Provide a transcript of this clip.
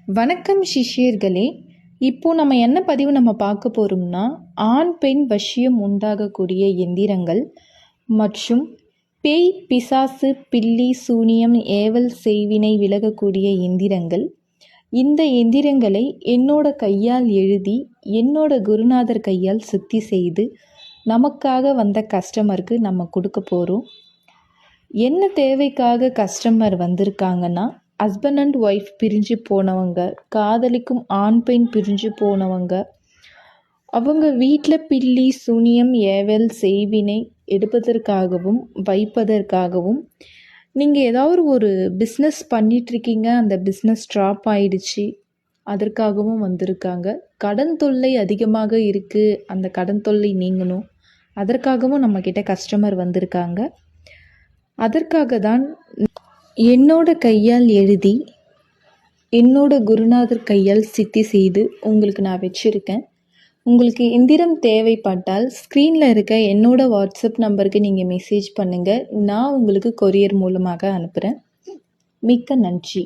வணக்கம் சிஷ்யர்களே. இப்போ நம்ம என்ன பதிவு பார்க்க போகிறோம்னா, ஆண் பெண் வசியம் உண்டாகக்கூடிய எந்திரங்கள் மற்றும் பேய் பிசாசு பில்லி சூனியம் ஏவல் செய்வினை விலகக்கூடிய எந்திரங்கள். இந்த எந்திரங்களை என்னோட கையால் எழுதி என்னோட குருநாதர் கையால் சுத்தி செய்து நமக்காக வந்த கஸ்டமருக்கு நம்ம கொடுக்க போகிறோம். என்ன தேவைக்காக கஸ்டமர் வந்திருக்காங்கன்னா, ஹஸ்பண்ட் அண்ட் ஒய்ஃப் பிரிஞ்சு போனவங்க, காதலிக்கும் ஆண் பெண் பிரிஞ்சு போனவங்க, அவங்க வீட்டில் பில்லி சூனியம் ஏவல் செய்வினை எடுப்பதற்காகவும் வைப்பதற்காகவும், நீங்கள் ஏதாவது ஒரு பிஸ்னஸ் பண்ணிகிட்ருக்கீங்க, அந்த பிஸ்னஸ் ஸ்டாப் ஆயிடுச்சு, அதற்காகவும் வந்திருக்காங்க. கடன் தொல்லை அதிகமாக இருக்குது, அந்த கடன் தொல்லை நீங்கணும், அதற்காகவும் நம்மக்கிட்ட கஸ்டமர் வந்திருக்காங்க. அதற்காக தான் என்னோட கையால் எழுதி என்னோட குருநாதர் கையால் சித்தி செய்து உங்களுக்கு நான் வச்சுருக்கேன். உங்களுக்கு எந்திரம் தேவைப்பட்டால் ஸ்க்ரீனில் இருக்க என்னோட வாட்ஸ்அப் நம்பருக்கு நீங்கள் மெசேஜ் பண்ணுங்கள். நான் உங்களுக்கு கொரியர் மூலமாக அனுப்புகிறேன். மிக்க நன்றி.